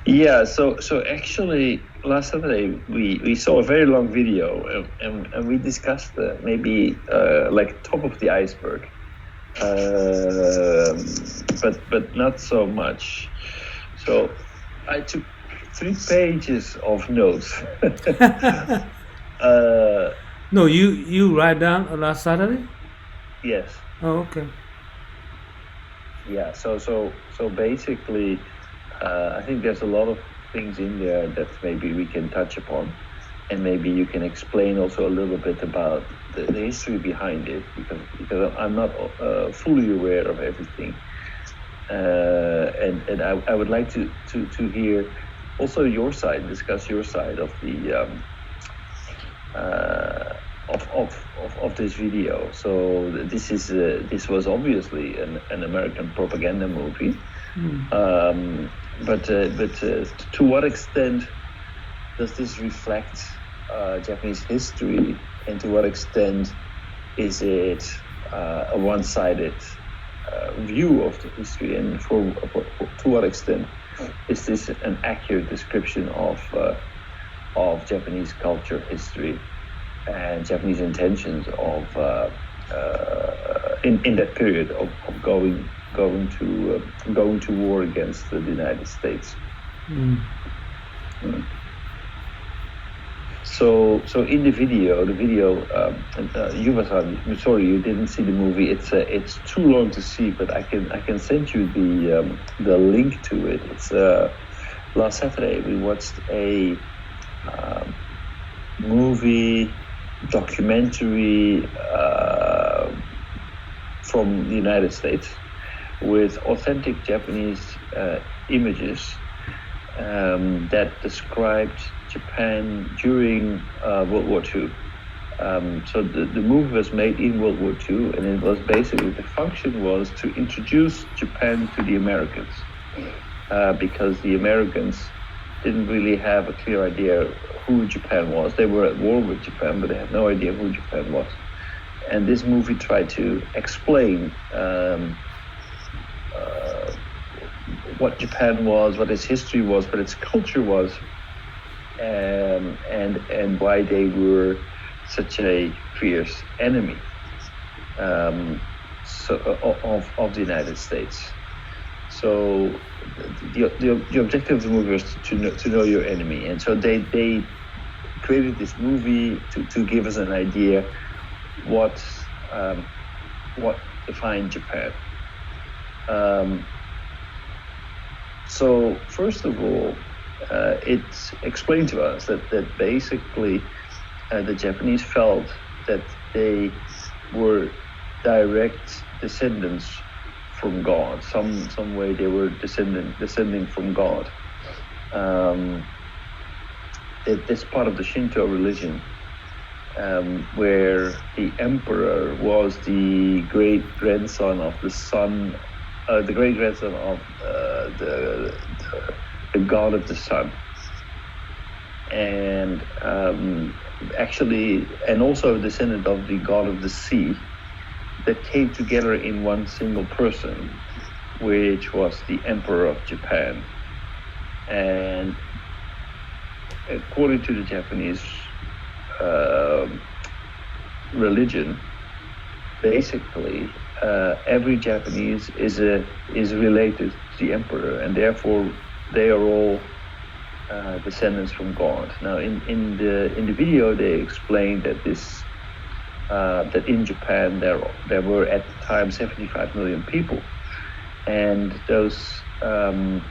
Yeah, so actually last Saturday we saw a very long video and we discussed maybe like top of the iceberg, but not so much. So I took 3 pages of notes. No, you write down last Saturday. Yes, Oh, okay. yeah. So basically, I think there's a lot of things in there that maybe we can touch upon. And maybe you can explain also a little bit about the history behind it, because I'm not fully aware of everything, and I would like to hear also your side, discuss your side of the of this video. So this was obviously an American propaganda movie, but to what extent does this reflect Japanese history, and to what extent is it a one-sided view of the history, and to what extent is this an accurate description of Japanese culture, history, and Japanese intentions of in that period of going to war against the United States. So in the video, Yuba-san, I'm sorry you didn't see the movie. It's too long to see, but I can send you the link to it. It's last Saturday we watched a movie documentary from the United States with authentic Japanese images that described Japan during World War II. So the movie was made in World War II, and it was basically, the function was to introduce Japan to the Americans, because the Americans didn't really have a clear idea who Japan was. They were at war with Japan, but they had no idea who Japan was. And this movie tried to explain what Japan was, what its history was, what its culture was, and why they were such a fierce enemy of the United States. So the objective of the movie was to know your enemy, and so they created this movie to give us an idea what defined Japan. So first of all, it's explained to us that basically the Japanese felt that they were direct descendants from God. Some way they were descending from God. It's part of the Shinto religion, where the emperor was the great grandson of the sun, the great grandson of the god of the sun, and actually, and also a descendant of the god of the sea, that came together in one single person, which was the Emperor of Japan. And according to the Japanese religion, basically every Japanese is related to the emperor, and therefore they are all descendants from God. Now, in the video, they explained that that in Japan there were at the time 75 million people, and those and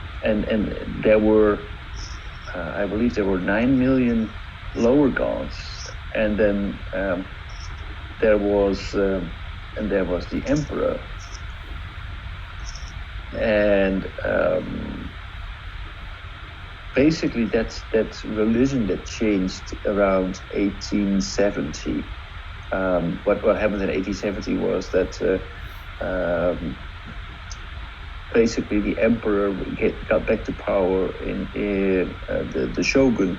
there were I believe there were 9 million lower gods, and then there was the emperor, and basically that's religion that changed around 1870. What happened in 1870 was that basically the emperor got back to power in the shogun,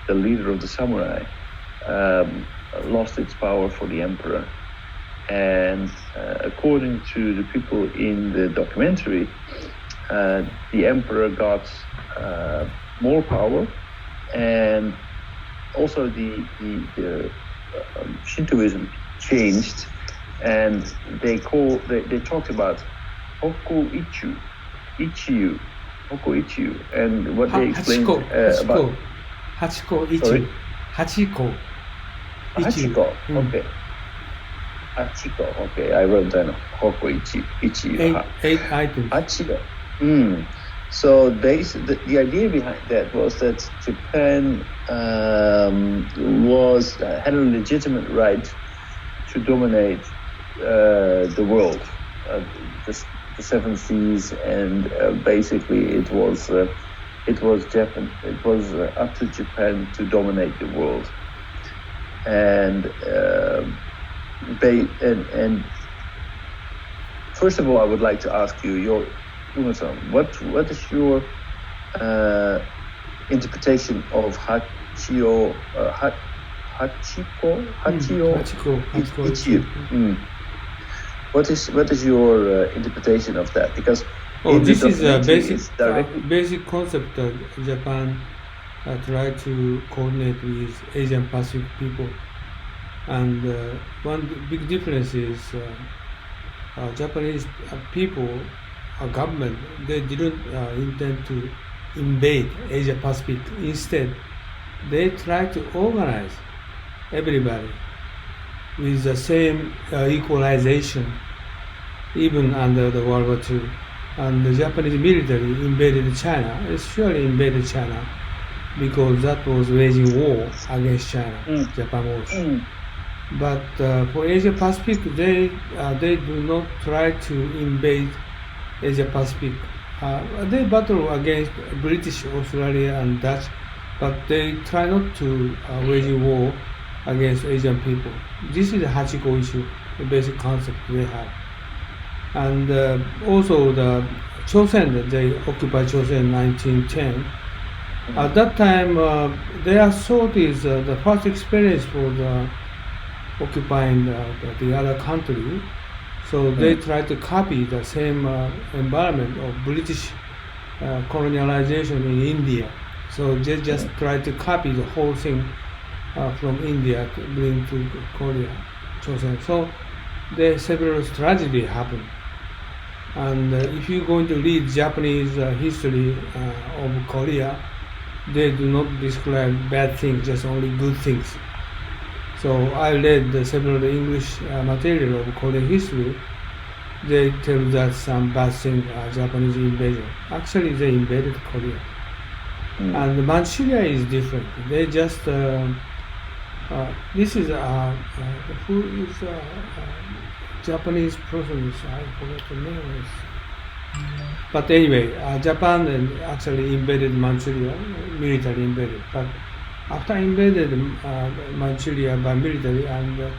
the leader of the samurai, lost its power for the emperor. And according to the people in the documentary, the emperor got more power, and also the Shintoism changed, and they talked about Hoko Ichiyu, and what they explained about Hachiko Ichiyu. Hachiko. Okay. Hachiko, okay, I wrote down Hoko Ichiyu. Eight items. Hachiko. So the idea behind that was that Japan had a legitimate right to dominate the world, the seven seas, and basically it was up to Japan to dominate the world, and first of all, I would like to ask you, what is your interpretation of Ichiyu? What is your interpretation of that? Because this is a basic concept that Japan tried to coordinate with Asian Pacific people, and one big difference is Japanese people. Government, they didn't intend to invade Asia Pacific. Instead, they tried to organize everybody with the same equalization, even under the World War II. And the Japanese military invaded China. It surely invaded China because that was waging war against China. Japan was. But for Asia Pacific, they do not try to invade Asia Pacific. They battle against British, Australia, and Dutch, but they try not to wage war against Asian people. This is the Hachiko issue, the basic concept they have. And also the Chosen, they occupied Chosen in 1910. At that time, their thought is the first experience for the occupying the other country. So they try to copy the same environment of British colonialization in India. So they just try to copy the whole thing from India to bring to Korea. So there several tragedies happen. And if you're going to read Japanese history of Korea, they do not describe bad things, just only good things. So I read several English material of Korean history. They tell that some bad thing, Japanese invasion. Actually, they invaded Korea. And Manchuria is different. They just this is who is Japanese person? I forgot the name. But anyway, Japan actually invaded Manchuria, military invaded. But after invaded Manchuria by military, and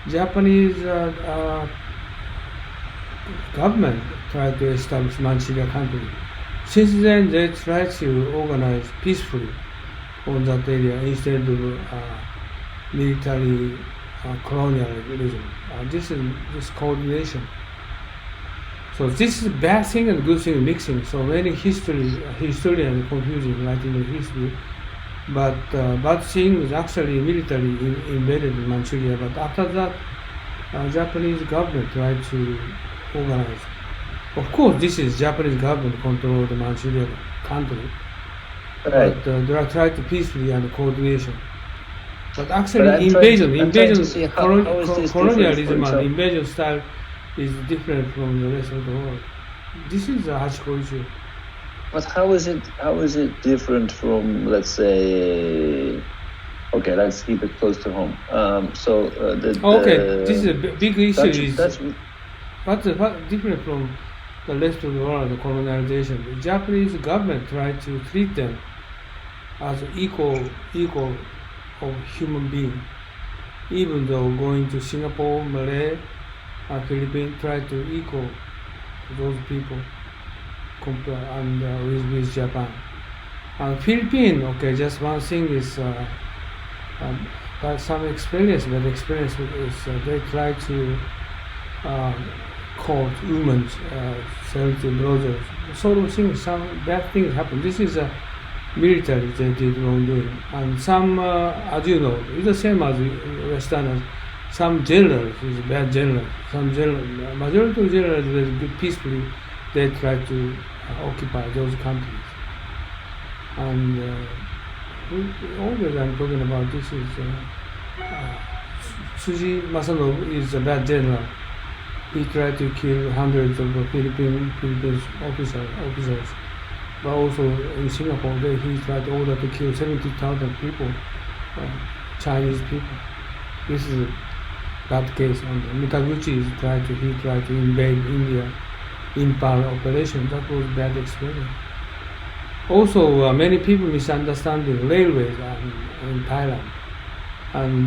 Japanese government tried to establish Manchuria country. Since then, they tried to organize peacefully on that area instead of military colonialism. This coordination. So this is bad thing and good thing mixing. So many historians confusing writing the history. But bad thing is actually military invaded Manchuria. But after that, Japanese government tried to organize. Of course, this is Japanese government control the Manchuria country. Right. But they are trying to peacefully and coordination. But actually, colonialism and invasion style is different from the rest of the world. This is a Hachiko issue. But how is it different from, let's say, okay, let's keep it close to home. This is a big issue. What's different from the rest of the world, the colonialization? The Japanese government tried to treat them as equal of human being, even though going to Singapore, Malay, Philippines try to equal those people and with Japan. And Philippines, okay, just one thing is some experience, but the experience is they try to caught women selling brothers. Sort of things, some bad things happen. This is a military they did wrongdoing, and some, as you know, it's the same as Westerners. Some generals is bad generals. Some majority of generals very good peacefully. They try to occupy those countries, and always I'm talking about this is Tsuji Masanov is a bad general. He tried to kill hundreds of Philippine officers. But also in Singapore, he tried to order to kill 70,000 people, Chinese people. This is a bad case. And Mitaguchi he tried to invade India in power operation. That was bad experience. Also, many people misunderstanding railways in Thailand, and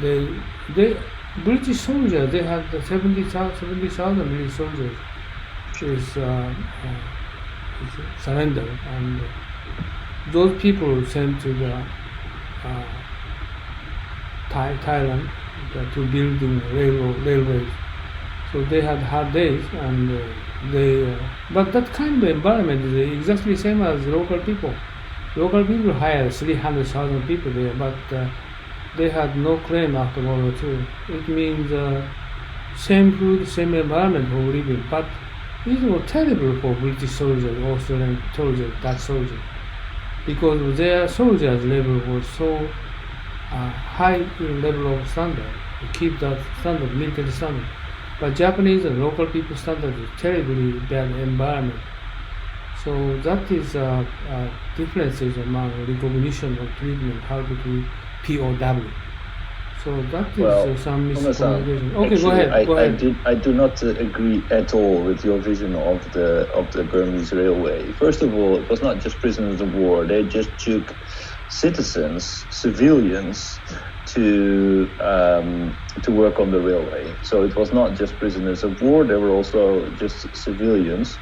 they British soldiers, they had 70,000 British soldiers is surrendered, and those people sent to the Thailand to building railways. So they had hard days, and but that kind of environment is exactly the same as local people. Local people hired 300,000 people there, but they had no claim after World War II. It means same food, same environment for living, but it was terrible for British soldiers, Australian soldiers, Dutch soldiers, because their soldiers' level was so high level of standard, to keep that standard, military standard. But Japanese and local people standard is terribly bad environment. So that is differences among recognition of treatment, how to treat POW. So that is some miscommunication. Okay, actually, go ahead. I do not agree at all with your vision of the Burmese railway. First of all, it was not just prisoners of war. They just took citizens, civilians, to work on the railway. So it was not just prisoners of war. There were also just civilians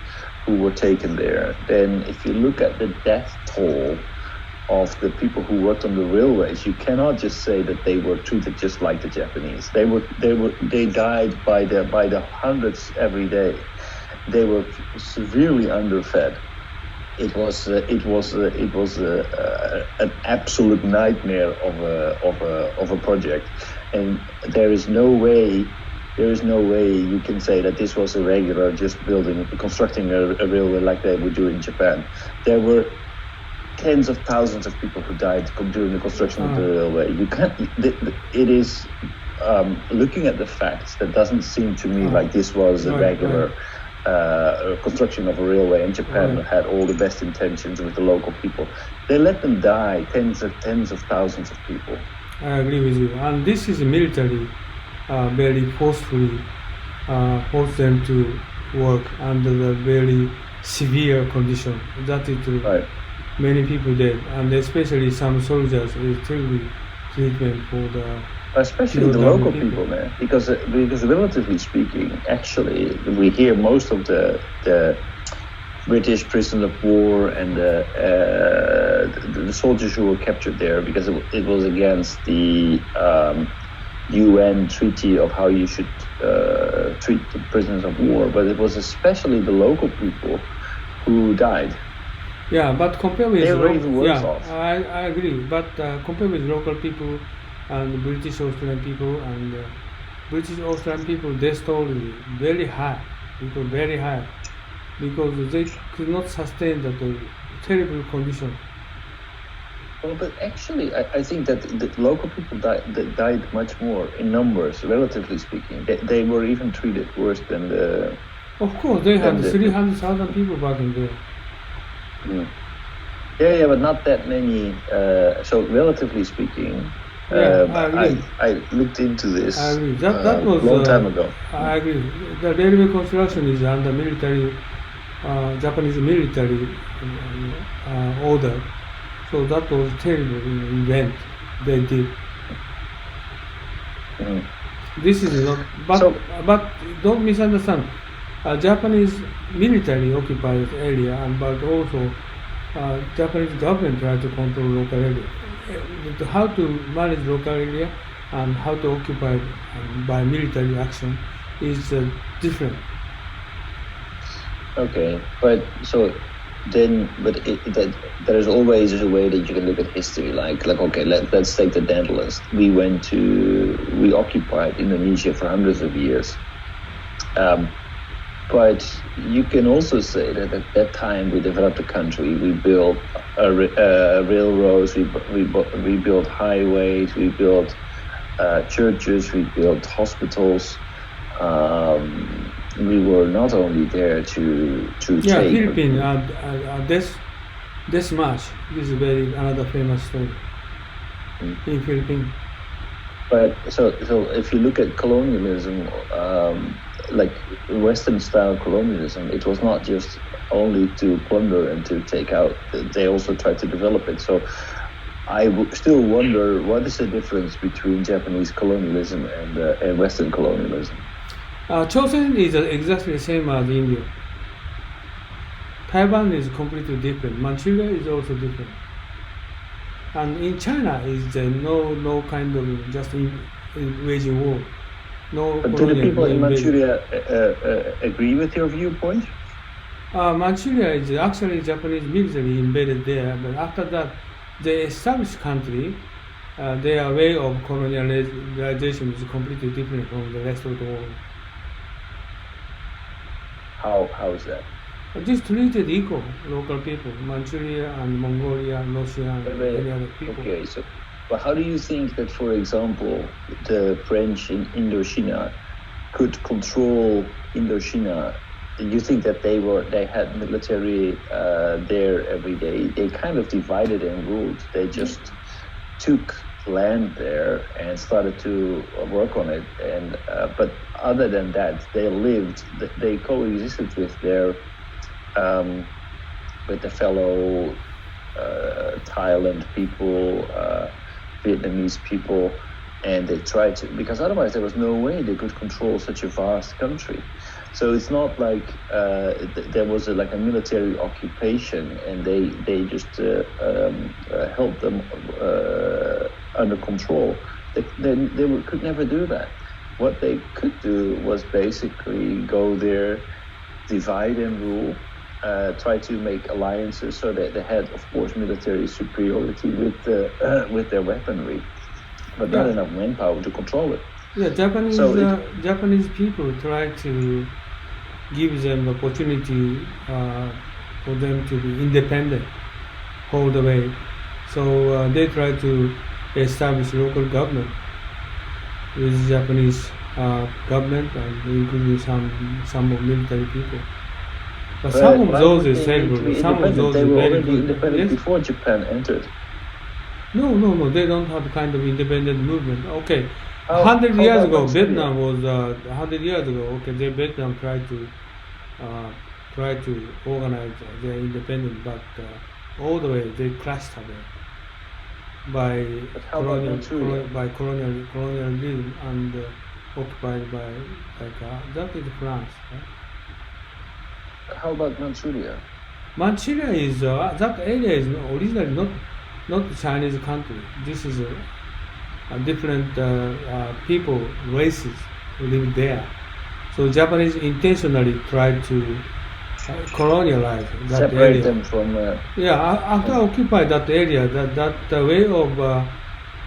who were taken there. Then, if you look at the death toll of the people who worked on the railways, you cannot just say that they were treated just like the Japanese. They died by the hundreds every day. They were severely underfed. It was an absolute nightmare of a project, and there is no way you can say that this was a regular just constructing a railway like they would do in Japan. There were tens of thousands of people who died during the construction of the railway. You can't. It is looking at the facts, that doesn't seem to me like this was a regular construction of a railway. In Japan had all the best intentions with the local people. They let them die, tens of thousands of people. I agree with you. And this is military very forcefully force them to work under the very severe condition. That is true. Right. Many people dead, and especially some soldiers is terrible treatment for the. Especially the local people, man, because relatively speaking, actually, we hear most of the British prisoners of war and the soldiers who were captured there, because it was against the UN treaty of how you should treat the prisoners of war, but it was especially the local people who died. Yeah, but compared with they were even worse off. I agree, but compared with local people and British Australian people and British Australian people, their story very high, because they could not sustain that terrible condition. Well, but actually, I think that the local people died much more in numbers, relatively speaking. They were even treated worse than the. Of course, they had 300,000 people back in there. Yeah, but not that many. So, relatively speaking, I looked into this. I agree. That was a long time ago. I agree. The railway construction is under military, Japanese military order. So that was a terrible event they did. This is not, but don't misunderstand. Japanese military occupies area, but also Japanese government tries to control local area. How to manage local area and how to occupy by military action is different. Okay, but so then, that there is always a way that you can look at history. Like okay, let's take the Netherlands. We occupied Indonesia for hundreds of years. But you can also say that at that time we developed the country. We built railroads, we built highways, we built churches, we built hospitals. We were not only there to take. Philippines. This much. This is another famous story in Philippines. But so if you look at colonialism, like Western style colonialism, it was not just only to plunder and to take out. They also tried to develop it. So I still wonder, what is the difference between Japanese colonialism and Western colonialism? Chosen is exactly the same as India. Taiwan is completely different. Manchuria is also different. And in China is no kind of just waging war. No. But do the people in Manchuria agree with your viewpoint? Manchuria is actually Japanese military invaded there, but after that, the established country, their way of colonialization is completely different from the rest of the world. How is that? Just treated equal, local people, Manchuria and Mongolia, Russia, and any other people. Okay, so but how do you think that, for example, the French in Indochina could control Indochina? You think that they had military there every day? They kind of divided and ruled. They just took land there and started to work on it. And but other than that, they coexisted with the fellow Thailand people, Vietnamese people, and they tried to, because otherwise there was no way they could control such a vast country. So it's not like there was a military occupation and they just held them under control. They could never do that. What they could do was basically go there, divide and rule, try to make alliances so that they had, of course, military superiority with their weaponry, but not enough manpower to control it. Yeah, Japanese people try to give them the opportunity for them to be independent all the way. So they try to establish local government with Japanese government, and including some of military people. But some of those is terrible. Some of those they were very already good. independent Yes? before Japan entered. No, they don't have kind of independent movement. Okay, How 100 years about ago, Manchuria? Vietnam was 100 years ago. Okay, Vietnam tried to organize their independence, but all the way they crashed away by But how about Manchuria? colonialism and occupied by that is France. Right? How about Manchuria? Manchuria is that area is originally not Chinese country. This is a different people, races who live there. So Japanese intentionally tried to colonialize that Separate area. them from. After occupy that area, that way of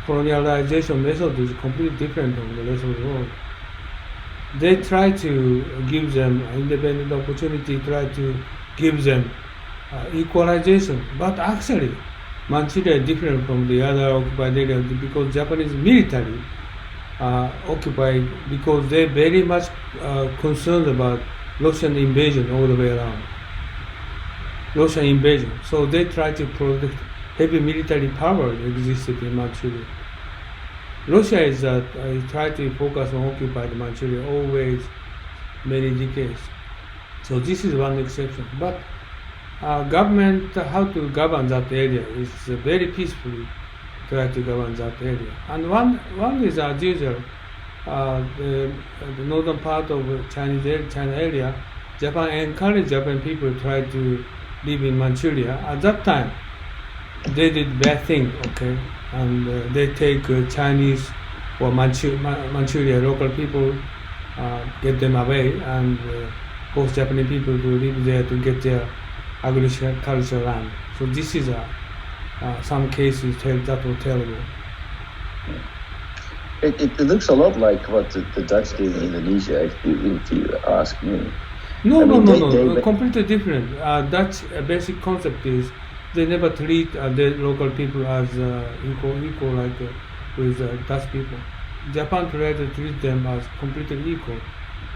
colonialization method is completely different from the rest of the world. They try to give them independent opportunity, try to give them equalization, but actually Manchuria is different from the other occupied areas because Japanese military occupied, because they very much concerned about Russian invasion all the way around. Russian invasion. So they try to protect heavy military power that existed in Manchuria. Russia is try to focus on occupied Manchuria always, many decades. So this is one exception. But government, how to govern that area is very peacefully try to govern that area. And one is as usual, the northern part of China area, Japan encouraged Japanese people to try to live in Manchuria. At that time, they did bad thing, okay, and they take Chinese or Manchuria local people, get them away, and force Japanese people to live there to get their agricultural land. So this is some cases that were terrible. It looks a lot like what the Dutch did in Indonesia, if you ask me. No, I mean, no, completely different. Dutch basic concept is they never treat the local people as equal like with Dutch people. Japan tried to treat them as completely equal.